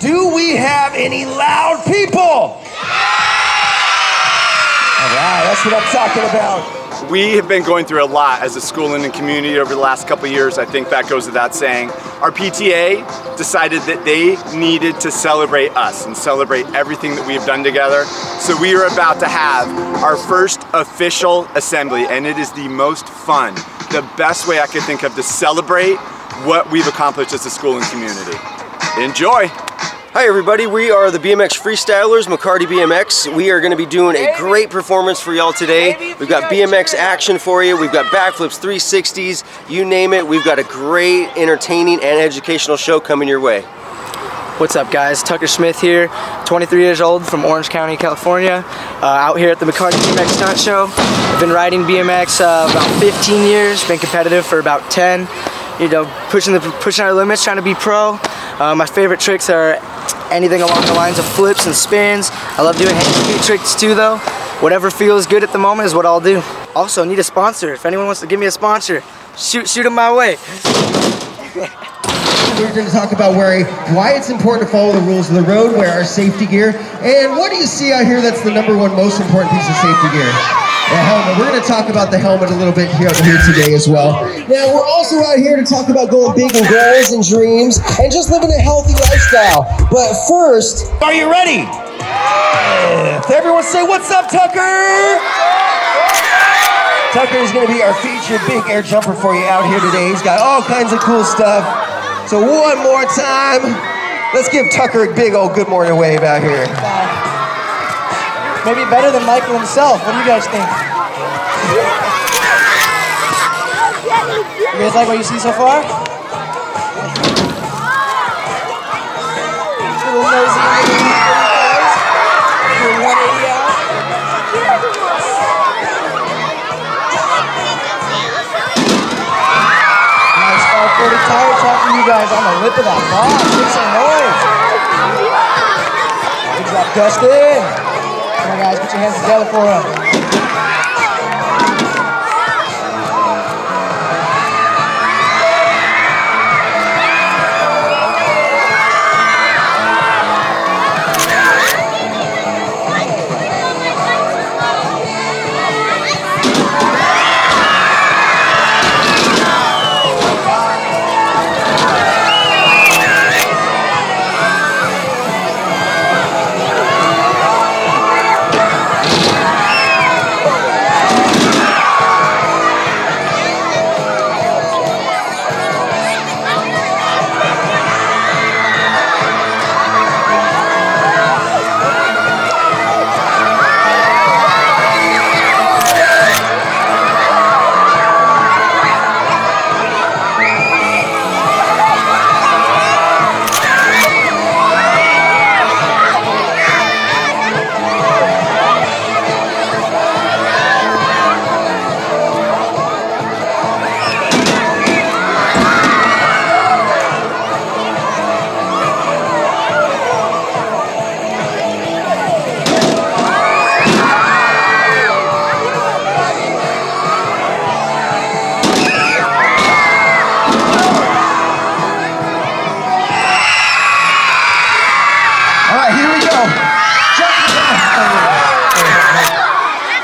Do we have any loud people? All right, that's what I'm talking about. We have been going through a lot as a school and a community over the last couple of years. I think that goes without saying. Our PTA decided that they needed to celebrate us and celebrate everything that we have done together. So we are about to have our first official assembly, and it is the most fun, the best way I could think of to celebrate what we've accomplished as a school and community. Enjoy! Hi everybody, we are the BMX Freestylers, McCarty BMX. We are going to be doing a great performance for y'all today. We've got BMX action for you, we've got backflips, 360s, you name it. We've got a great, entertaining, and educational show coming your way. What's up guys, Tucker Smith here, 23 years old from Orange County, California, out here at the McCarty BMX Stunt Show. I've been riding BMX about 15 years, been competitive for about 10. You know, pushing our limits, trying to be pro. My favorite tricks are anything along the lines of flips and spins. I love doing hand speed tricks too though. Whatever feels good at the moment is what I'll do. Also, need a sponsor. If anyone wants to give me a sponsor, shoot them my way. We're going to talk about why it's important to follow the rules of the road, wear our safety gear, and what do you see out here that's the #1 most important piece of safety gear? The helmet. We're going to talk about the helmet a little bit here today as well. Now, we're also out here to talk about going big in goals and dreams and just living a healthy lifestyle. But first, are you ready? Everyone say, what's up, Tucker? Tucker is going to be our featured big air jumper for you out here today. He's got all kinds of cool stuff. So one more time, let's give Tucker a big old good morning wave out here. Maybe better than Michael himself. What do you guys think? You guys like what you see so far? Little nosy underneath guys. Doing 180 out. Nice all-40 tire shot for you guys on the lip of that box. Make some noise. Good job, Dustin. Come on guys, put your hands together for him.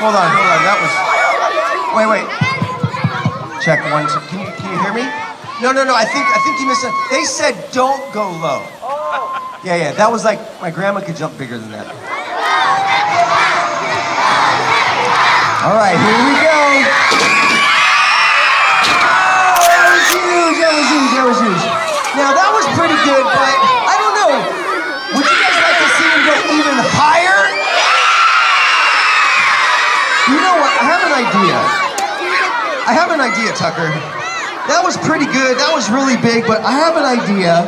Hold on, that was, wait. Check one, two. Can you hear me? No, I think you missed it. They said don't go low. Yeah, that was like, my grandma could jump bigger than that. All right, here we go. Oh, that was huge. Now that was pretty good, but I don't know. Would you guys like to see him go even higher? You know what, I have an idea, Tucker. That was pretty good, that was really big, but I have an idea,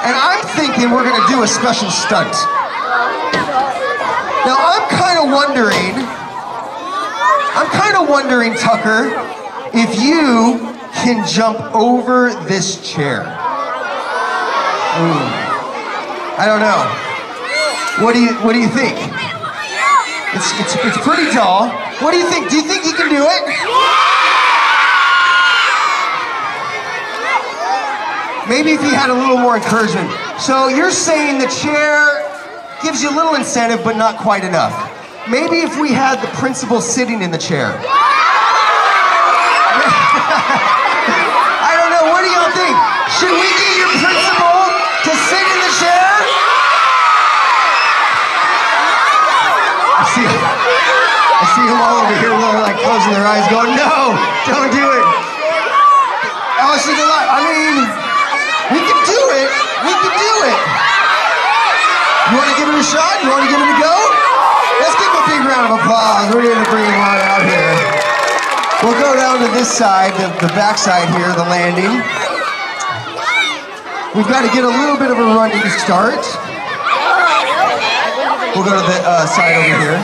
and I'm thinking we're gonna do a special stunt. Now I'm kind of wondering, Tucker, if you can jump over this chair. Ooh. I don't know. What do you think? It's pretty tall. What do you think? Do you think he can do it? Maybe if he had a little more encouragement. So you're saying the chair gives you a little incentive, but not quite enough. Maybe if we had the principal sitting in the chair. I don't know, what do y'all think? Should we get your principal to sit in the chair? I see them all over here, like closing their eyes, going, "No, don't do it." Oh, she's alive. I mean, we can do it. We can do it. You want to give it a shot? You want to give it a go? Let's give him a big round of applause. We're going to bring him on out here. We'll go down to this side, the back side here, the landing. We've got to get a little bit of a running start. We'll go to the side over here.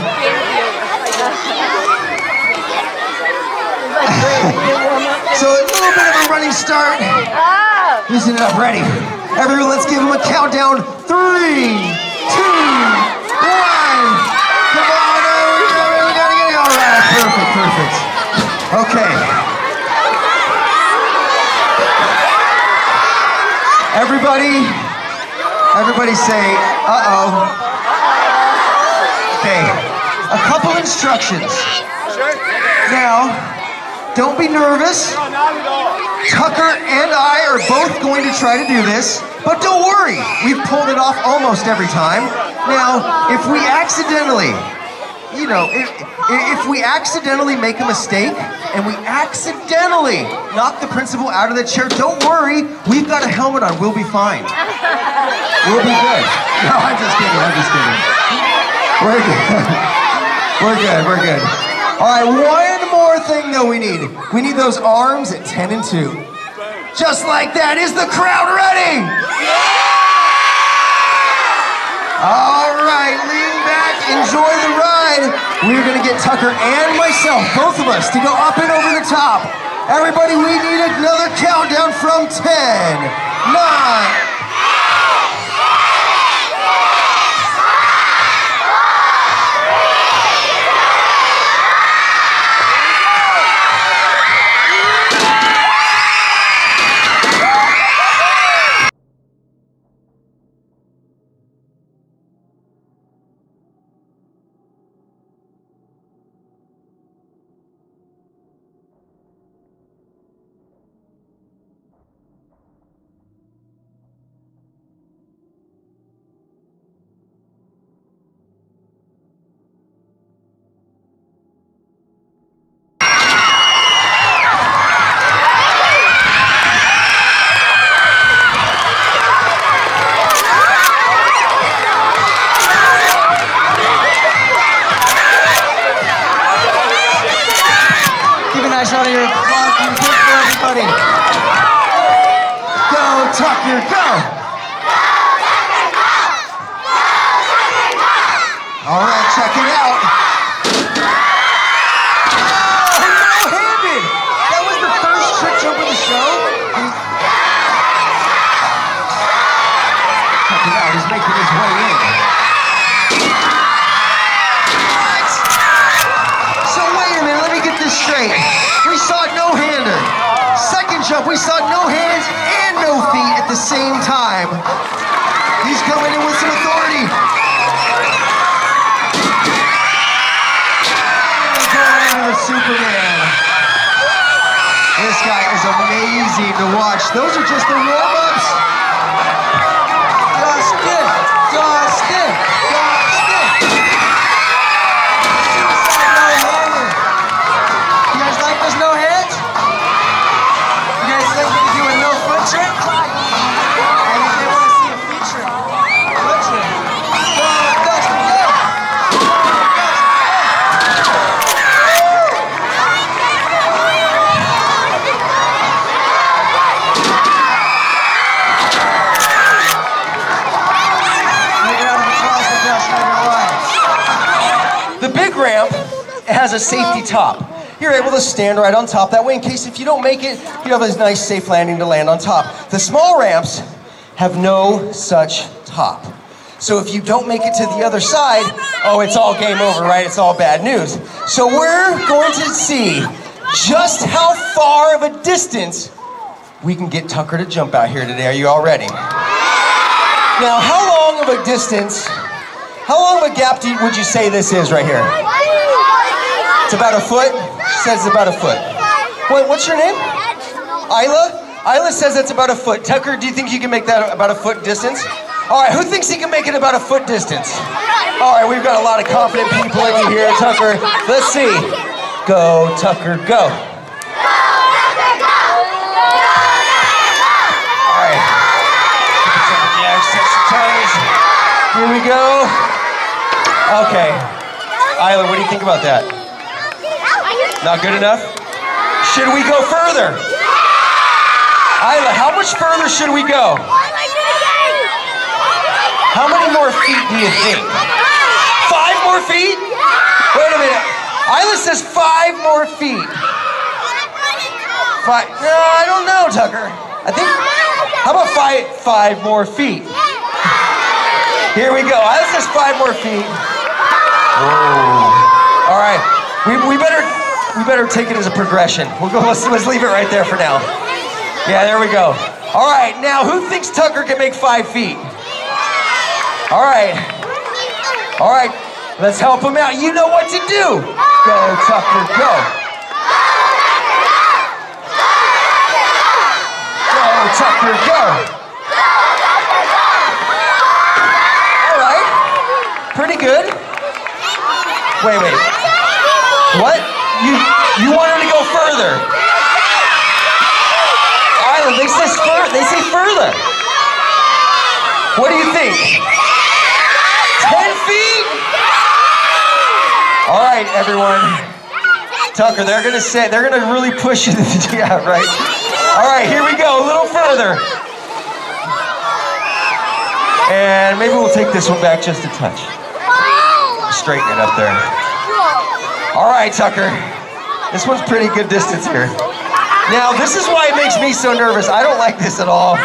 So a little bit of a running start. Loosen it up, ready. Everyone, let's give him a countdown. 3, 2, 1. Come on, we gotta get it. All right, perfect. Okay. Everybody say, uh-oh. Okay, a couple instructions. Now, don't be nervous. Tucker and I are both going to try to do this, but don't worry, we've pulled it off almost every time. Now, if we accidentally, if we accidentally make a mistake and we accidentally knock the principal out of the chair, don't worry, we've got a helmet on, we'll be fine. We'll be good. No, I'm just kidding. We're good. All right, one more thing though we need. We need those arms at 10 and 2. Just like that. Is the crowd ready? All right, lean back, enjoy the ride. We're gonna get Tucker and myself, both of us, to go up and over the top. Everybody, we need another countdown from 10, 9, out of your applause and for everybody. Go, Tucker, go! All right, check it out. Oh, no-handed! That was the first trick jump of the show. Check it out, he's making his way in. What? So wait a minute, let me get this straight. We saw no-hander. Second jump, we saw no hands and no feet at the same time. He's coming in with some authority. Going into the Superman. This guy is amazing to watch. Those are just the warm-ups. Dustin. No hands? You guys think we can do a no foot trick? And if they want to see a feature, foot trick. Go, Dustin, go! Make a round of applause for Dustin, everyone. The big ramp has a safety top. You're able to stand right on top. That way, in case if you don't make it, you have a nice safe landing to land on top. The small ramps have no such top. So if you don't make it to the other side, oh, it's all game over, right? It's all bad news. So we're going to see just how far of a distance we can get Tucker to jump out here today. Are you all ready? Now, how long of a distance, how long of a gap would you say this is right here? It's about a foot? She says it's about a foot. Wait, what's your name? Isla? Isla says it's about a foot. Tucker, do you think you can make that about a foot distance? All right, who thinks he can make it about a foot distance? All right, we've got a lot of confident people in here. Tucker, let's see. Go, Tucker, go. All right. Here we go. Okay. Isla, what do you think about that? Not good enough? Should we go further? Isla, how much further should we go? How many more feet do you think? 5 more feet? Wait a minute. Isla says 5 more feet. 5. No, I don't know, Tucker. I think, how about 5 more feet? Here we go. Isla says 5 more feet. Whoa. All right. We better take it as a progression. We'll go. Let's leave it right there for now. Yeah, there we go. All right. Now, who thinks Tucker can make 5 feet? All right. All right. Let's help him out. You know what to do. Go, Tucker, go. Go, Tucker, go. All right. Pretty good. Wait. What? You want him to go further? Isla, they say further. What do you think? 10 feet? All right, everyone. Tucker, they're gonna really push you. Yeah, right. All right, here we go, a little further. And maybe we'll take this one back just a touch. Straighten it up there. All right, Tucker. This one's pretty good distance here. Now, this is why it makes me so nervous. I don't like this at all.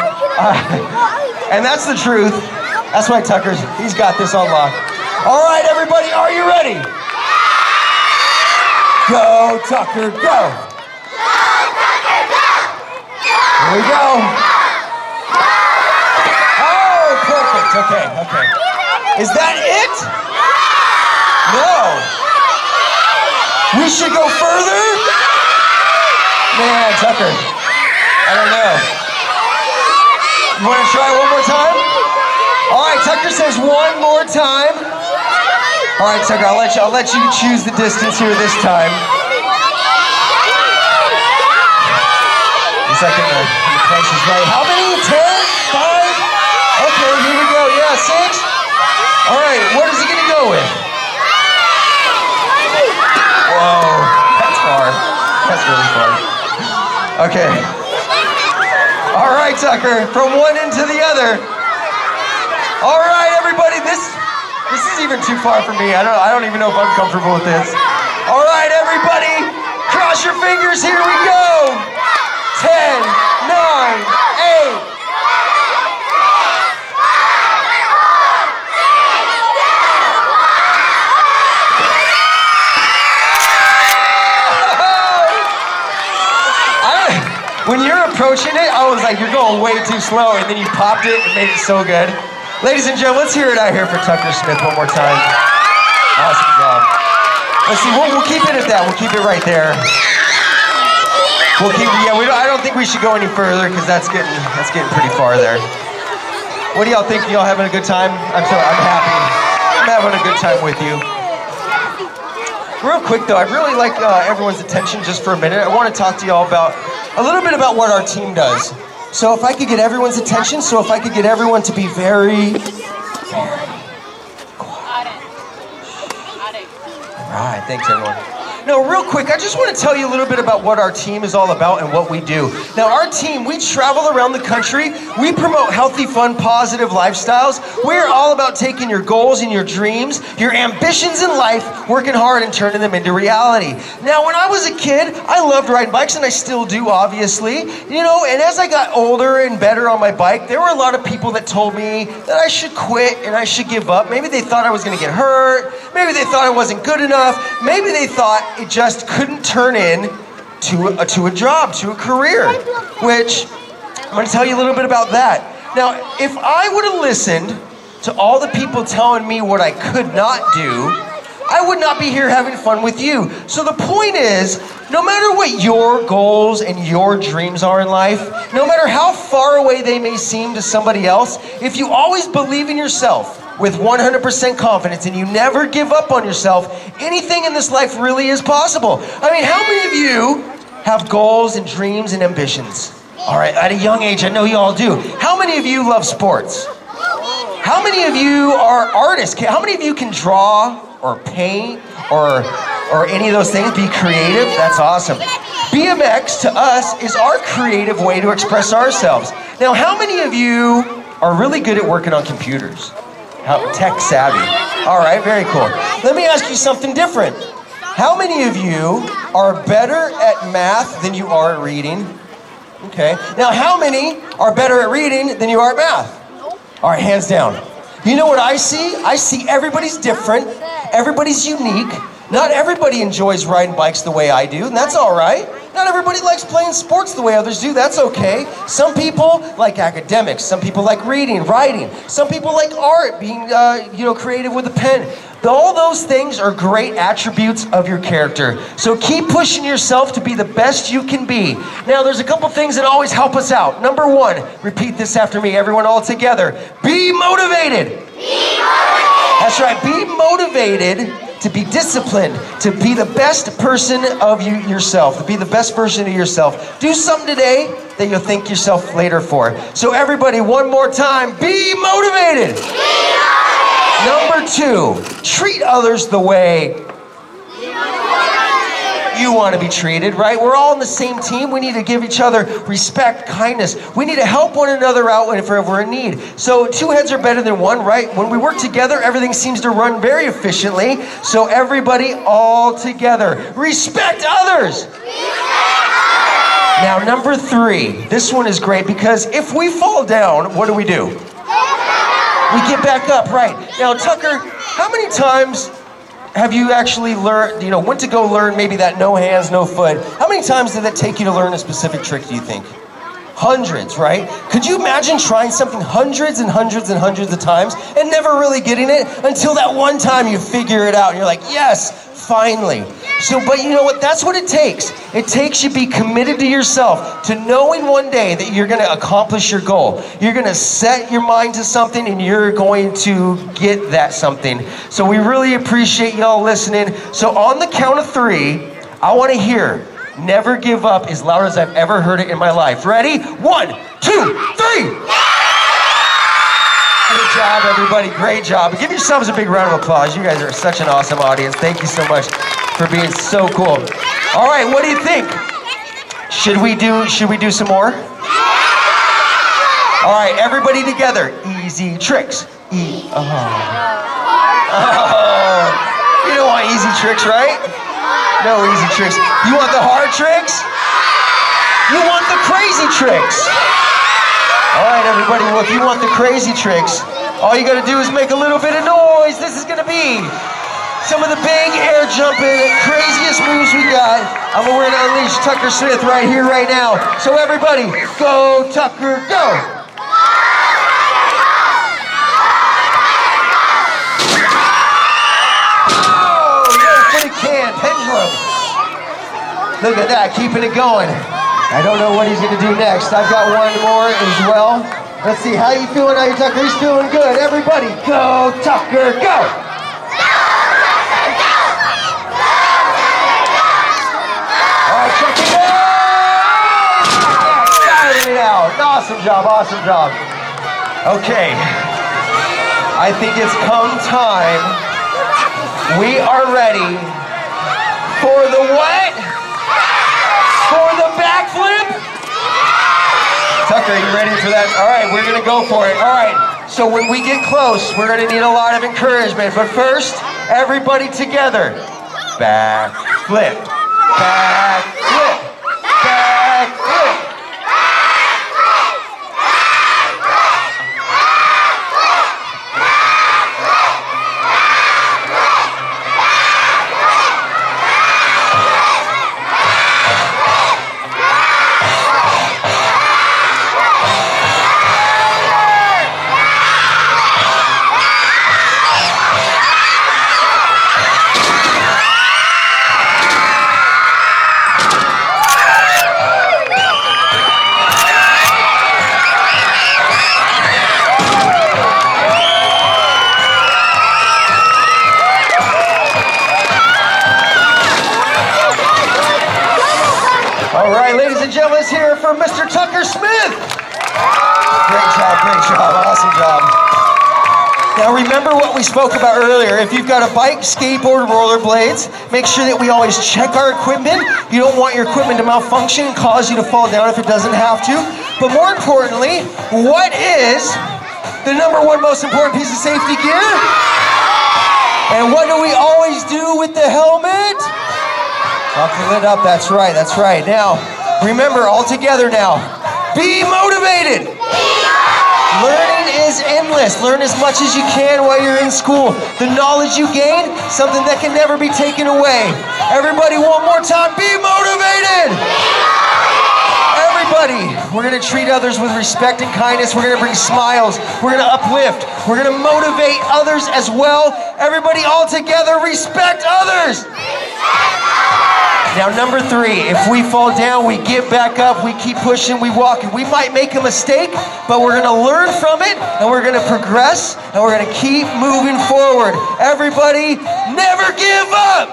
And that's the truth. That's why he's got this on lock. All right, everybody, are you ready? Go, Tucker, go. Here we go. Oh, perfect. Okay. Is that it? No. We should go further? Man, Tucker, I don't know. You want to try one more time? All right, Tucker says one more time. All right, Tucker, I'll let you choose the distance here this time. He's like in the places, right? How many? 10? 5? Okay, here we go. Yeah, 6? All right, what is he gonna go with? Whoa, that's far. That's really far. Okay. All right, Tucker, from one end to the other. All right, everybody, this is even too far for me. I don't even know if I'm comfortable with this. All right, everybody, cross your fingers. Here we go. 10, 9, 8. When you're approaching it, I was like, you're going way too slow, and then you popped it and made it so good. Ladies and gentlemen, let's hear it out here for Tucker Smith one more time. Awesome job. Let's see, we'll keep it at that. We'll keep it right there. I don't think we should go any further because that's getting pretty far there. What do y'all think? Y'all having a good time? I'm happy. I'm having a good time with you. Real quick though, I'd really like everyone's attention just for a minute. I want to talk to y'all about a little bit about what our team does. So if I could get everyone's attention, if I could get everyone to be very quiet. All right, thanks everyone. No, real quick, I just want to tell you a little bit about what our team is all about and what we do. Now, our team, we travel around the country. We promote healthy, fun, positive lifestyles. We're all about taking your goals and your dreams, your ambitions in life, working hard and turning them into reality. Now, when I was a kid, I loved riding bikes, and I still do, obviously. And as I got older and better on my bike, there were a lot of people that told me that I should quit and I should give up. Maybe they thought I was going to get hurt. Maybe they thought I wasn't good enough. Maybe they thought it just couldn't turn to a job, to a career, which I'm going to tell you a little bit about that. Now, if I would have listened to all the people telling me what I could not do, I would not be here having fun with you. So the point is, no matter what your goals and your dreams are in life, no matter how far away they may seem to somebody else, if you always believe in yourself with 100% confidence and you never give up on yourself, anything in this life really is possible. I mean, how many of you have goals and dreams and ambitions? All right, at a young age, I know you all do. How many of you love sports? How many of you are artists? How many of you can draw or paint or any of those things? Be creative? That's awesome. BMX to us is our creative way to express ourselves. Now, how many of you are really good at working on computers? Tech savvy. All right, very cool. Let me ask you something different. How many of you are better at math than you are at reading? Okay. Now, how many are better at reading than you are at math? All right, hands down. You know what I see? I see everybody's different. Everybody's unique. Not everybody enjoys riding bikes the way I do, and that's all right. Not everybody likes playing sports the way others do. That's okay. Some people like academics. Some people like reading, writing. Some people like art, being creative with a pen. All those things are great attributes of your character. So keep pushing yourself to be the best you can be. Now, there's a couple things that always help us out. Number one, repeat this after me, everyone all together. Be motivated. Be motivated. That's right. Be motivated to be disciplined, to be the best person of yourself, to be the best version of yourself. Do something today that you'll thank yourself later for. So everybody, one more time, be motivated. Be motivated. Number two, treat others the way you want to be treated, right? We're all on the same team. We need to give each other respect, kindness. We need to help one another out if we're in need. So two heads are better than one, right? When we work together, everything seems to run very efficiently. So everybody all together. Respect others. Now, number three, this one is great because if we fall down, what do? We get back up, right? Now, Tucker, how many times have you actually learned, went to go learn maybe that no hands, no foot? How many times did that take you to learn a specific trick, do you think? Hundreds, right? Could you imagine trying something hundreds and hundreds and hundreds of times and never really getting it until that one time you figure it out and you're like, yes, finally. But you know what? That's what it takes. It takes you be committed to yourself, to knowing one day that you're going to accomplish your goal. You're going to set your mind to something and you're going to get that something. So we really appreciate y'all listening. So on the count of three, I want to hear never give up as loud as I've ever heard it in my life. Ready? 1, 2, 3. Good job, everybody. Great job. Give yourselves a big round of applause. You guys are such an awesome audience. Thank you so much for being so cool. All right, what do you think? Should we do some more? All right, everybody together. Easy tricks. You don't want easy tricks, right? No easy tricks. You want the hard tricks? You want the crazy tricks? All right, everybody, well, if you want the crazy tricks, all you gotta do is make a little bit of noise. This is gonna be some of the big air jumping, craziest moves we got. We're gonna unleash Tucker Smith right here, right now. So everybody, go Tucker, go! Oh, yes, we can, pendulum. Look at that, keeping it going. I don't know what he's gonna do next. I've got one more as well. Let's see, how you feeling out here, Tucker? He's feeling good. Everybody, go Tucker, go! Awesome job, awesome job. Okay, I think it's come time. We are ready for the what? For the backflip? Tucker, are you ready for that? All right, we're gonna go for it. All right, so when we get close, we're gonna need a lot of encouragement. But first, everybody together. Backflip, backflip, backflip. gentlemen, let's hear it for Mr. Tucker Smith. Great job, awesome job. Now remember what we spoke about earlier. If you've got a bike, skateboard, rollerblades, make sure that we always check our equipment. You don't want your equipment to malfunction and cause you to fall down if it doesn't have to. But more importantly, what is the #1 most important piece of safety gear? And what do we always do with the helmet? Buckle it up, that's right. Now, remember, all together now, be motivated. Learning is endless. Learn as much as you can while you're in school. The knowledge you gain, something that can never be taken away. Everybody, one more time, be motivated. Everybody, we're gonna treat others with respect and kindness. We're gonna bring smiles. We're gonna uplift. We're gonna motivate others as well. Everybody all together, respect others. Now, #3, if we fall down, we get back up, we keep pushing, we walk. We might make a mistake, but we're gonna learn from it, and we're gonna progress, and we're gonna keep moving forward. Everybody, never give up!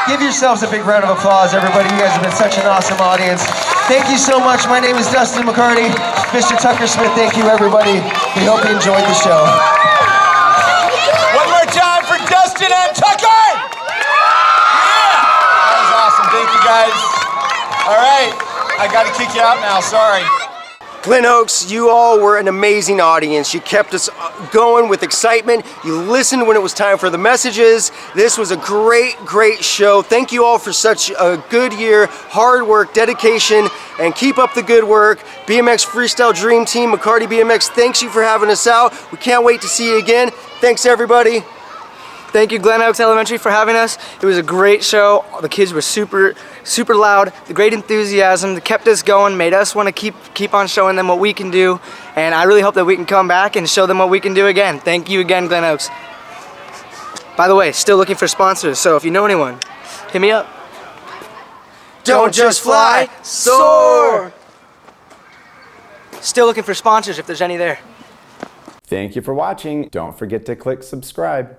Give yourselves a big round of applause, everybody. You guys have been such an awesome audience. Thank you so much. My name is Dustin McCarty. Mr. Tucker Smith, thank you, everybody. We hope you enjoyed the show. One more time for Dustin and Tucker! Thank you guys. All right, I got to kick you out now, sorry. Glen Oaks, you all were an amazing audience. You kept us going with excitement. You listened when it was time for the messages. This was a great show. Thank you all for such a good year, hard work, dedication, and keep up the good work. BMX Freestyle Dream Team, McCarty BMX, thanks you for having us out. We can't wait to see you again. Thanks, everybody. Thank you, Glen Oaks Elementary, for having us. It was a great show. The kids were super loud. The great enthusiasm that kept us going, made us want to keep on showing them what we can do. And I really hope that we can come back and show them what we can do again. Thank you again, Glen Oaks. By the way, still looking for sponsors, so if you know anyone, hit me up. Don't just fly, soar! Still looking for sponsors if there's any there. Thank you for watching. Don't forget to click subscribe.